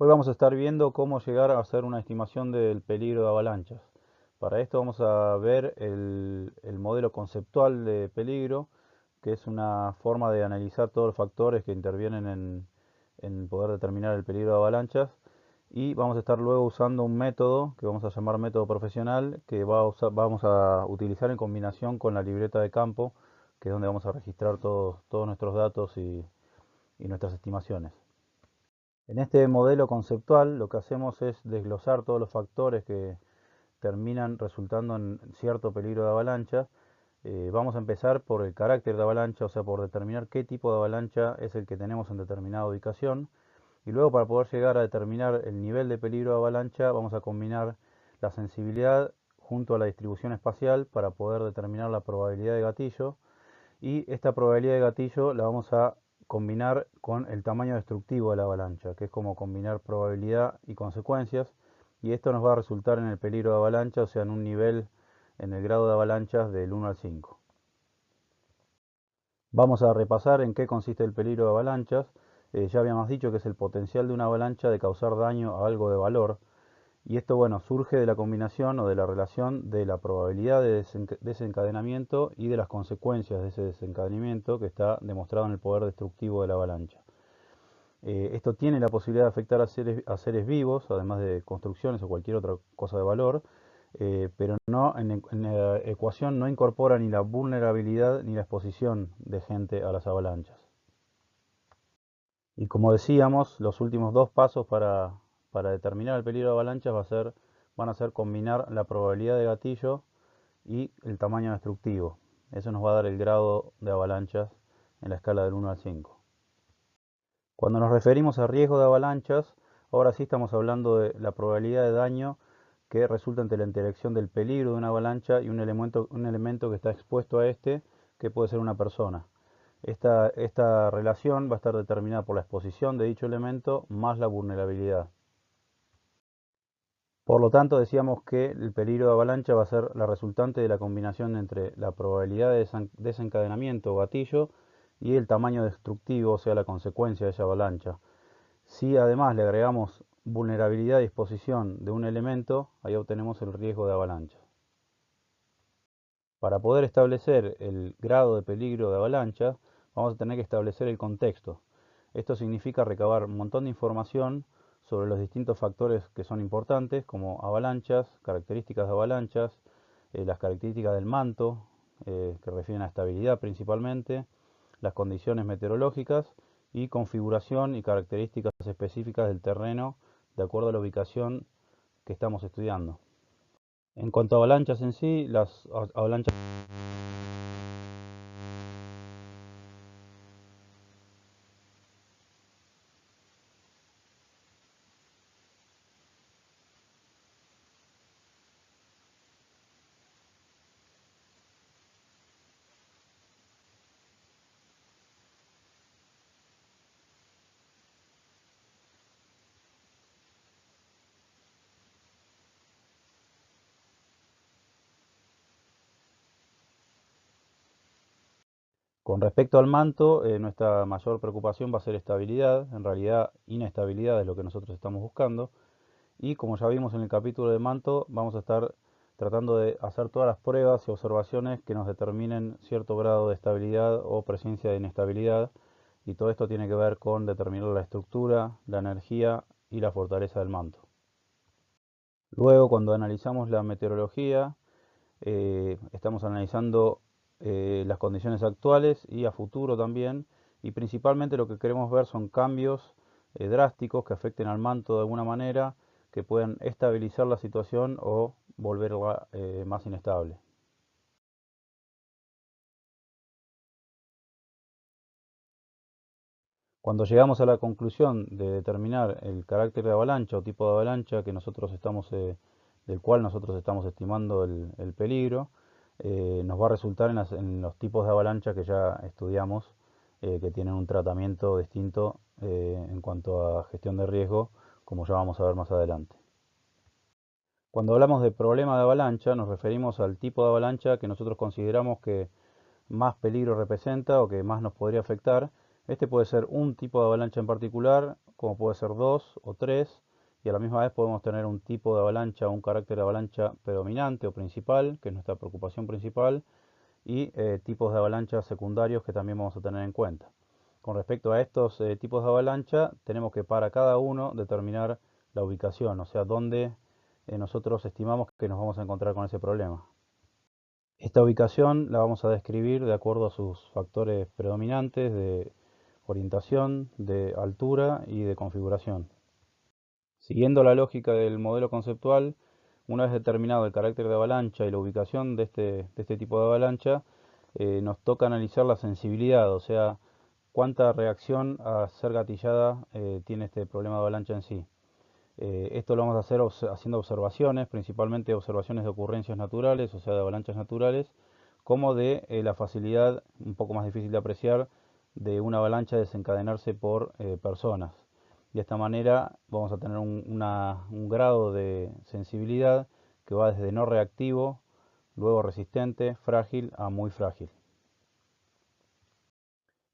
Hoy vamos a estar viendo cómo llegar a hacer una estimación del peligro de avalanchas. Para esto vamos a ver el modelo conceptual de peligro, que es una forma de analizar todos los factores que intervienen en poder determinar el peligro de avalanchas. Y vamos a estar luego usando un método que vamos a llamar método profesional, que vamos a utilizar en combinación con la libreta de campo, que es donde vamos a registrar todos nuestros datos y nuestras estimaciones. En este modelo conceptual lo que hacemos es desglosar todos los factores que terminan resultando en cierto peligro de avalancha. Vamos a empezar por el carácter de avalancha, o sea, por determinar qué tipo de avalancha es el que tenemos en determinada ubicación. Y luego, para poder llegar a determinar el nivel de peligro de avalancha, vamos a combinar la sensibilidad junto a la distribución espacial para poder determinar la probabilidad de gatillo. Y esta probabilidad de gatillo la vamos a combinar con el tamaño destructivo de la avalancha, que es como combinar probabilidad y consecuencias, y esto nos va a resultar en el peligro de avalancha, o sea, en un nivel, en el grado de avalanchas del 1 al 5. Vamos a repasar en qué consiste el peligro de avalanchas. Ya habíamos dicho que es el potencial de una avalancha de causar daño a algo de valor. Y esto, bueno, surge de la combinación o de la relación de la probabilidad de desencadenamiento y de las consecuencias de ese desencadenamiento que está demostrado en el poder destructivo de la avalancha. Esto tiene la posibilidad de afectar a seres vivos, además de construcciones o cualquier otra cosa de valor, pero no, en la ecuación no incorpora ni la vulnerabilidad ni la exposición de gente a las avalanchas. Y como decíamos, los últimos dos pasos para determinar el peligro de avalanchas van a ser combinar la probabilidad de gatillo y el tamaño destructivo. Eso nos va a dar el grado de avalanchas en la escala del 1 al 5. Cuando nos referimos a riesgo de avalanchas, ahora sí estamos hablando de la probabilidad de daño que resulta entre la interacción del peligro de una avalancha y un elemento que está expuesto a este, que puede ser una persona. Esta relación va a estar determinada por la exposición de dicho elemento más la vulnerabilidad. Por lo tanto, decíamos que el peligro de avalancha va a ser la resultante de la combinación entre la probabilidad de desencadenamiento o gatillo y el tamaño destructivo, o sea, la consecuencia de esa avalancha. Si además le agregamos vulnerabilidad y exposición de un elemento, ahí obtenemos el riesgo de avalancha. Para poder establecer el grado de peligro de avalancha, vamos a tener que establecer el contexto. Esto significa recabar un montón de información sobre los distintos factores que son importantes, como avalanchas, características de avalanchas, las características del manto, que refieren a estabilidad principalmente, las condiciones meteorológicas y configuración y características específicas del terreno de acuerdo a la ubicación que estamos estudiando. En cuanto a avalanchas en sí, las avalanchas con respecto al manto, nuestra mayor preocupación va a ser estabilidad, en realidad inestabilidad es lo que nosotros estamos buscando, y como ya vimos en el capítulo de manto, vamos a estar tratando de hacer todas las pruebas y observaciones que nos determinen cierto grado de estabilidad o presencia de inestabilidad, y todo esto tiene que ver con determinar la estructura, la energía y la fortaleza del manto. Luego, cuando analizamos la meteorología, estamos analizando las condiciones actuales y a futuro también, y principalmente lo que queremos ver son cambios drásticos que afecten al manto de alguna manera, que puedan estabilizar la situación o volverla más inestable. Cuando llegamos a la conclusión de determinar el carácter de avalancha o tipo de avalancha del cual nosotros estamos estimando el peligro, nos va a resultar en los tipos de avalancha que ya estudiamos, que tienen un tratamiento distinto en cuanto a gestión de riesgo, como ya vamos a ver más adelante. Cuando hablamos de problema de avalancha, nos referimos al tipo de avalancha que nosotros consideramos que más peligro representa o que más nos podría afectar. Este puede ser un tipo de avalancha en particular, como puede ser 2 o 3, y a la misma vez podemos tener un tipo de avalancha o un carácter de avalancha predominante o principal, que es nuestra preocupación principal, y tipos de avalancha secundarios que también vamos a tener en cuenta. Con respecto a estos tipos de avalancha, tenemos que para cada uno determinar la ubicación, o sea, dónde nosotros estimamos que nos vamos a encontrar con ese problema. Esta ubicación la vamos a describir de acuerdo a sus factores predominantes de orientación, de altura y de configuración. Siguiendo la lógica del modelo conceptual, una vez determinado el carácter de avalancha y la ubicación de este tipo de avalancha, nos toca analizar la sensibilidad, o sea, cuánta reacción a ser gatillada tiene este problema de avalancha en sí. Esto lo vamos a hacer haciendo observaciones, principalmente observaciones de ocurrencias naturales, o sea, de avalanchas naturales, como de la facilidad, un poco más difícil de apreciar, de una avalancha desencadenarse por personas. De esta manera vamos a tener un grado de sensibilidad que va desde no reactivo, luego resistente, frágil a muy frágil.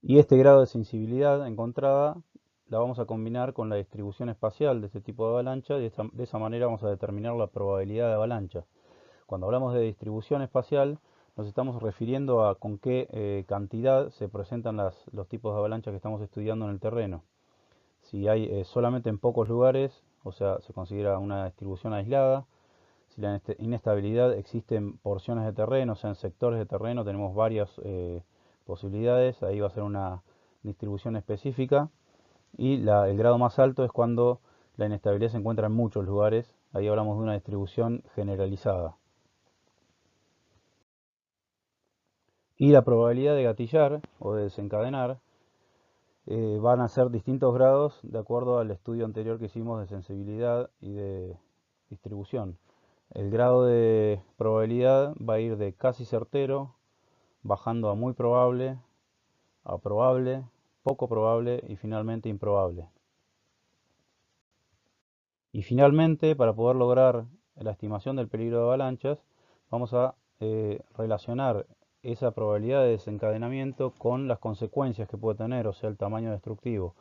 Y este grado de sensibilidad encontrada la vamos a combinar con la distribución espacial de este tipo de avalancha y de esa manera vamos a determinar la probabilidad de avalancha. Cuando hablamos de distribución espacial nos estamos refiriendo a con qué cantidad se presentan los tipos de avalancha que estamos estudiando en el terreno. Si hay solamente en pocos lugares, o sea, se considera una distribución aislada. Si la inestabilidad existe en porciones de terreno, o sea, en sectores de terreno, tenemos varias posibilidades, ahí va a ser una distribución específica. Y el grado más alto es cuando la inestabilidad se encuentra en muchos lugares, ahí hablamos de una distribución generalizada. Y la probabilidad de gatillar o de desencadenar van a ser distintos grados de acuerdo al estudio anterior que hicimos de sensibilidad y de distribución. El grado de probabilidad va a ir de casi certero, bajando a muy probable, a probable, poco probable y finalmente improbable. Y finalmente, para poder lograr la estimación del peligro de avalanchas, vamos a relacionar esa probabilidad de desencadenamiento con las consecuencias que puede tener, o sea, el tamaño destructivo.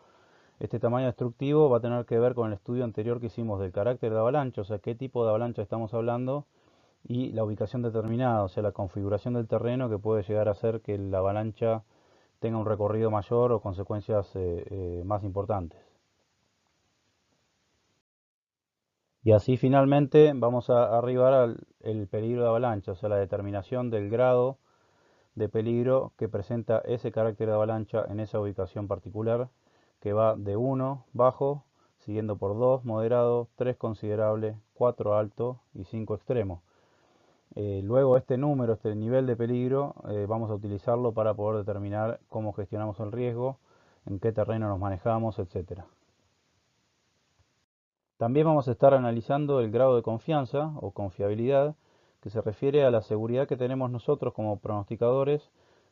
Este tamaño destructivo va a tener que ver con el estudio anterior que hicimos del carácter de avalancha, o sea, qué tipo de avalancha estamos hablando, y la ubicación determinada, o sea, la configuración del terreno que puede llegar a hacer que la avalancha tenga un recorrido mayor o consecuencias más importantes. Y así finalmente vamos a arribar al el peligro de avalancha, o sea, la determinación del grado de peligro que presenta ese carácter de avalancha en esa ubicación particular, que va de 1 bajo, siguiendo por 2 moderado, 3 considerable, 4 alto y 5 extremo. Luego este número, este nivel de peligro, vamos a utilizarlo para poder determinar cómo gestionamos el riesgo, en qué terreno nos manejamos, etc. También vamos a estar analizando el grado de confianza o confiabilidad, que se refiere a la seguridad que tenemos nosotros como pronosticadores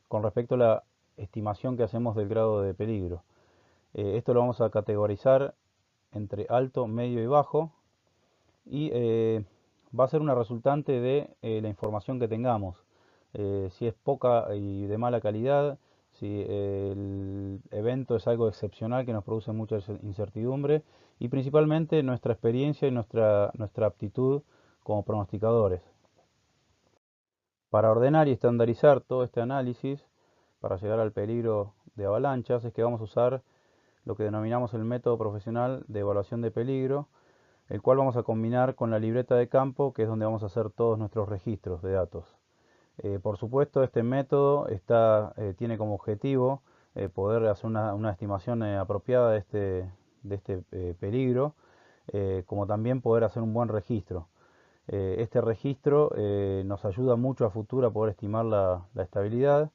con respecto a la estimación que hacemos del grado de peligro. Esto lo vamos a categorizar entre alto, medio y bajo, y va a ser una resultante de la información que tengamos. Si es poca y de mala calidad, si el evento es algo excepcional que nos produce mucha incertidumbre, y principalmente nuestra experiencia y nuestra aptitud como pronosticadores. Para ordenar y estandarizar todo este análisis, para llegar al peligro de avalanchas, es que vamos a usar lo que denominamos el método profesional de evaluación de peligro, el cual vamos a combinar con la libreta de campo, que es donde vamos a hacer todos nuestros registros de datos. Por supuesto, este método tiene como objetivo poder hacer una estimación apropiada de este peligro, como también poder hacer un buen registro. Este registro nos ayuda mucho a futuro a poder estimar la estabilidad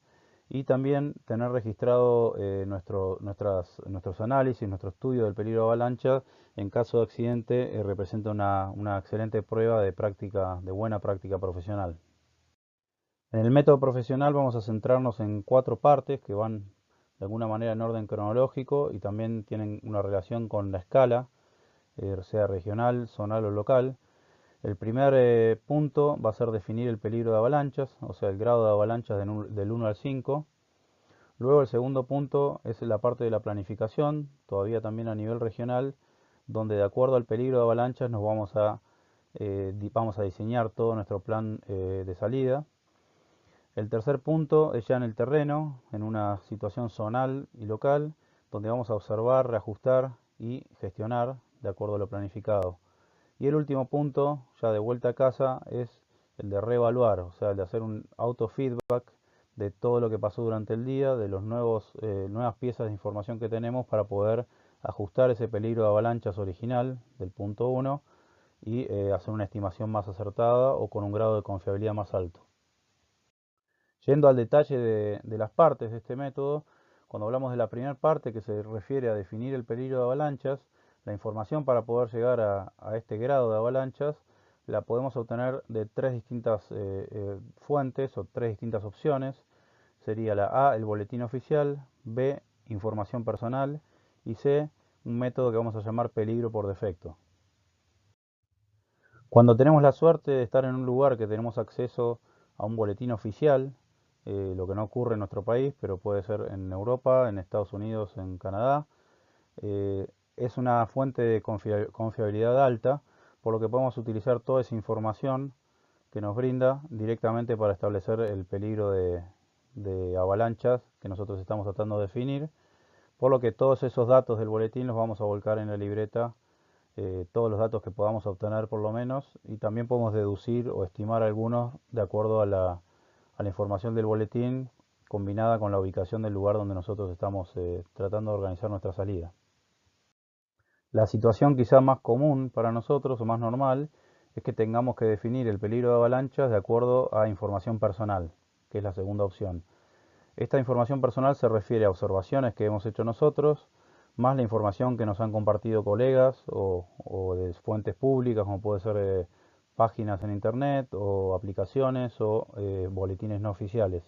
y también tener registrado nuestros análisis, nuestro estudio del peligro de avalancha en caso de accidente representa una excelente prueba de práctica, de buena práctica profesional. En el método profesional vamos a centrarnos en 4 partes que van de alguna manera en orden cronológico y también tienen una relación con la escala, sea regional, zonal o local. El primer punto va a ser definir el peligro de avalanchas, o sea, el grado de avalanchas del 1 al 5. Luego el segundo punto es la parte de la planificación, todavía también a nivel regional, donde de acuerdo al peligro de avalanchas nos vamos a diseñar todo nuestro plan de salida. El tercer punto es ya en el terreno, en una situación zonal y local, donde vamos a observar, reajustar y gestionar de acuerdo a lo planificado. Y el último punto, ya de vuelta a casa, es el de reevaluar, o sea, el de hacer un auto-feedback de todo lo que pasó durante el día, de los nuevas piezas de información que tenemos para poder ajustar ese peligro de avalanchas original del punto 1 y hacer una estimación más acertada o con un grado de confiabilidad más alto. Yendo al detalle de las partes de este método, cuando hablamos de la primera parte que se refiere a definir el peligro de avalanchas, la información para poder llegar a este grado de avalanchas la podemos obtener de tres distintas fuentes o tres distintas opciones. Sería la A, el boletín oficial; B, información personal; y C, un método que vamos a llamar peligro por defecto. Cuando tenemos la suerte de estar en un lugar que tenemos acceso a un boletín oficial, lo que no ocurre en nuestro país, pero puede ser en Europa, en Estados Unidos, en Canadá, eh, es una fuente de confiabilidad alta, por lo que podemos utilizar toda esa información que nos brinda directamente para establecer el peligro de avalanchas que nosotros estamos tratando de definir, por lo que todos esos datos del boletín los vamos a volcar en la libreta, todos los datos que podamos obtener por lo menos, y también podemos deducir o estimar algunos de acuerdo a la información del boletín combinada con la ubicación del lugar donde nosotros estamos tratando de organizar nuestra salida. La situación quizá más común para nosotros o más normal es que tengamos que definir el peligro de avalanchas de acuerdo a información personal, que es la segunda opción. Esta información personal se refiere a observaciones que hemos hecho nosotros, más la información que nos han compartido colegas o de fuentes públicas, como puede ser páginas en internet o aplicaciones o boletines no oficiales.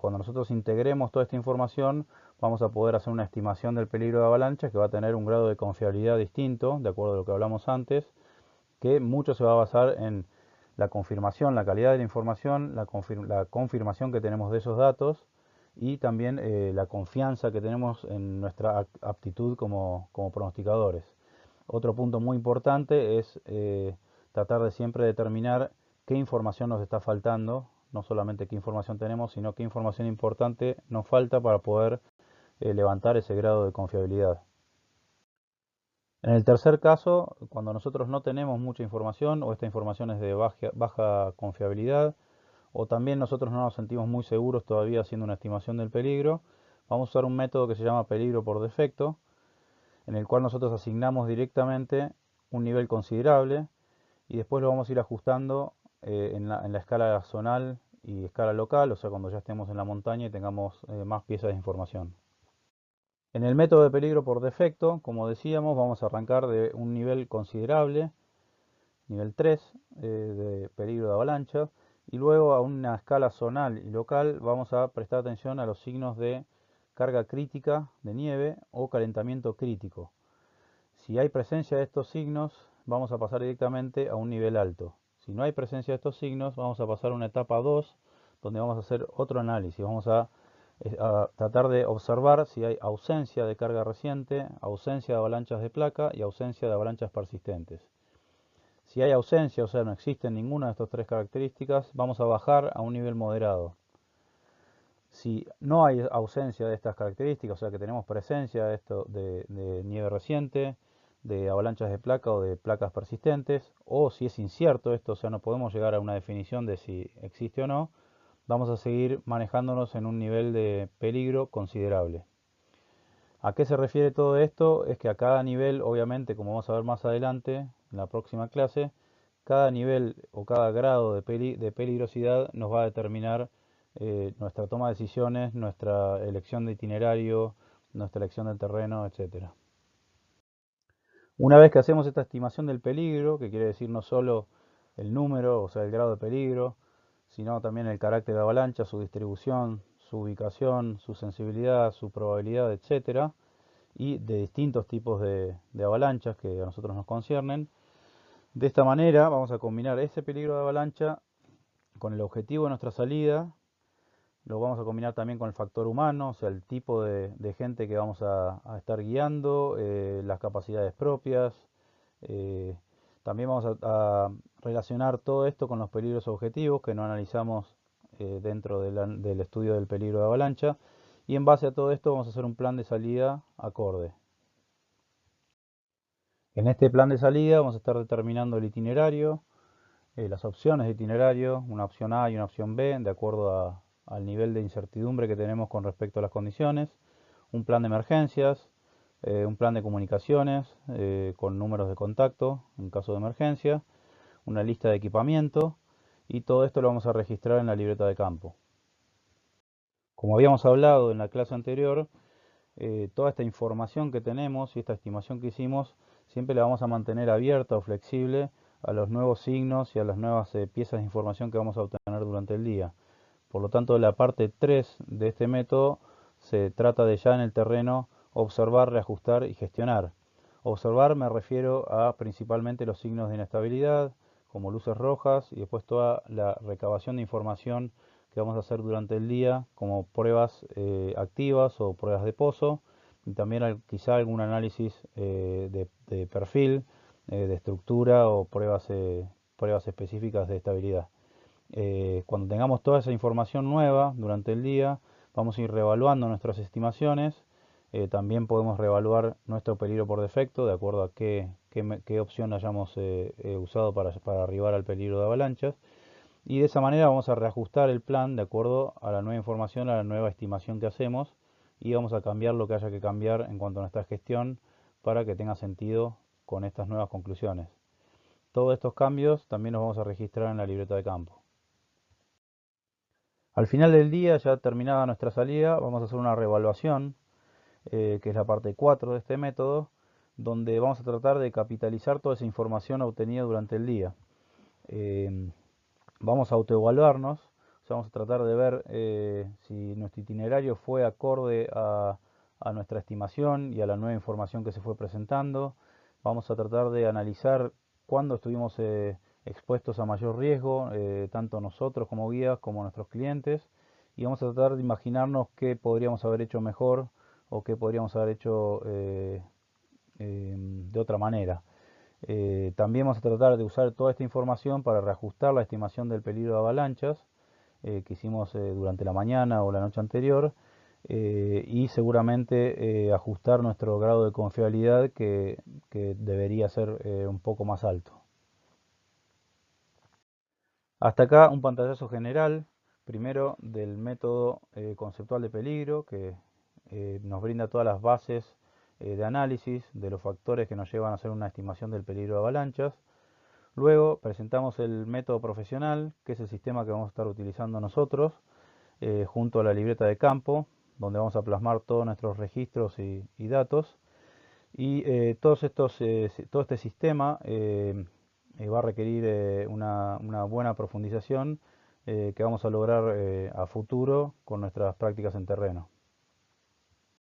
Cuando nosotros integremos toda esta información, vamos a poder hacer una estimación del peligro de avalancha que va a tener un grado de confiabilidad distinto, de acuerdo a lo que hablamos antes, que mucho se va a basar en la confirmación, la calidad de la información, la confirmación que tenemos de esos datos y también la confianza que tenemos en nuestra aptitud como pronosticadores. Otro punto muy importante es tratar de siempre determinar qué información nos está faltando, no solamente qué información tenemos, sino qué información importante nos falta para poder levantar ese grado de confiabilidad. En el tercer caso, cuando nosotros no tenemos mucha información o esta información es de baja confiabilidad o también nosotros no nos sentimos muy seguros todavía haciendo una estimación del peligro, vamos a usar un método que se llama peligro por defecto, en el cual nosotros asignamos directamente un nivel considerable y después lo vamos a ir ajustando en la escala zonal y escala local, o sea, cuando ya estemos en la montaña y tengamos más piezas de información. En el método de peligro por defecto, como decíamos, vamos a arrancar de un nivel considerable, nivel 3 de peligro de avalancha, y luego a una escala zonal y local vamos a prestar atención a los signos de carga crítica de nieve o calentamiento crítico. Si hay presencia de estos signos, vamos a pasar directamente a un nivel alto. Si no hay presencia de estos signos, vamos a pasar a una etapa 2, donde vamos a hacer otro análisis. Vamos a tratar de observar si hay ausencia de carga reciente, ausencia de avalanchas de placa y ausencia de avalanchas persistentes. Si hay ausencia, o sea, no existen ninguna de estas tres características, vamos a bajar a un nivel moderado. Si no hay ausencia de estas características, o sea que tenemos presencia de nieve reciente, de avalanchas de placa o de placas persistentes, o si es incierto esto, o sea no podemos llegar a una definición de si existe o no, vamos a seguir manejándonos en un nivel de peligro considerable. ¿A qué se refiere todo esto? Es que a cada nivel, obviamente, como vamos a ver más adelante en la próxima clase, cada nivel o cada grado de peligrosidad nos va a determinar nuestra toma de decisiones, nuestra elección de itinerario, nuestra elección del terreno, etcétera. Una vez que hacemos esta estimación del peligro, que quiere decir no solo el número, o sea, el grado de peligro, sino también el carácter de avalancha, su distribución, su ubicación, su sensibilidad, su probabilidad, etcétera, y de distintos tipos de avalanchas que a nosotros nos conciernen. De esta manera vamos a combinar ese peligro de avalancha con el objetivo de nuestra salida Lo vamos a combinar también con el factor humano, o sea, el tipo de gente que vamos a estar guiando, las capacidades propias. eh, También vamos a relacionar todo esto con los peligros objetivos que no analizamos dentro del estudio del peligro de avalancha. Y en base a todo esto vamos a hacer un plan de salida acorde. En este plan de salida vamos a estar determinando el itinerario, las opciones de itinerario, una opción A y una opción B, de acuerdo al nivel de incertidumbre que tenemos con respecto a las condiciones, un plan de emergencias, un plan de comunicaciones con números de contacto en caso de emergencia, una lista de equipamiento y todo esto lo vamos a registrar en la libreta de campo. Como habíamos hablado en la clase anterior, toda esta información que tenemos y esta estimación que hicimos siempre la vamos a mantener abierta o flexible a los nuevos signos y a las nuevas piezas de información que vamos a obtener durante el día. Por lo tanto, la parte 3 de este método se trata de ya en el terreno observar, reajustar y gestionar. Observar me refiero a principalmente los signos de inestabilidad, como luces rojas, y después toda la recabación de información que vamos a hacer durante el día, como pruebas activas o pruebas de pozo, y también quizá algún análisis de perfil, de estructura o pruebas específicas de estabilidad. Cuando tengamos toda esa información nueva durante el día, vamos a ir reevaluando nuestras estimaciones. También podemos reevaluar nuestro peligro por defecto, de acuerdo a qué opción hayamos usado para arribar al peligro de avalanchas. Y de esa manera vamos a reajustar el plan de acuerdo a la nueva información, a la nueva estimación que hacemos. Y vamos a cambiar lo que haya que cambiar en cuanto a nuestra gestión para que tenga sentido con estas nuevas conclusiones. Todos estos cambios también los vamos a registrar en la libreta de campo. Al final del día, ya terminada nuestra salida, vamos a hacer una reevaluación, que es la parte 4 de este método, donde vamos a tratar de capitalizar toda esa información obtenida durante el día. Eh, Vamos a autoevaluarnos, o sea, vamos a tratar de ver si nuestro itinerario fue acorde a nuestra estimación y a la nueva información que se fue presentando. Vamos a tratar de analizar cuándo estuvimos expuestos a mayor riesgo, tanto nosotros como guías como nuestros clientes, y vamos a tratar de imaginarnos qué podríamos haber hecho mejor o qué podríamos haber hecho de otra manera. También vamos a tratar de usar toda esta información para reajustar la estimación del peligro de avalanchas que hicimos durante la mañana o la noche anterior, y seguramente ajustar nuestro grado de confiabilidad que debería ser un poco más alto. Hasta acá un pantallazo general, primero del método conceptual de peligro, que nos brinda todas las bases de análisis de los factores que nos llevan a hacer una estimación del peligro de avalanchas. Luego presentamos el método profesional, que es el sistema que vamos a estar utilizando nosotros, junto a la libreta de campo, donde vamos a plasmar todos nuestros registros y datos. Y todo este sistema va a requerir una buena profundización que vamos a lograr a futuro con nuestras prácticas en terreno.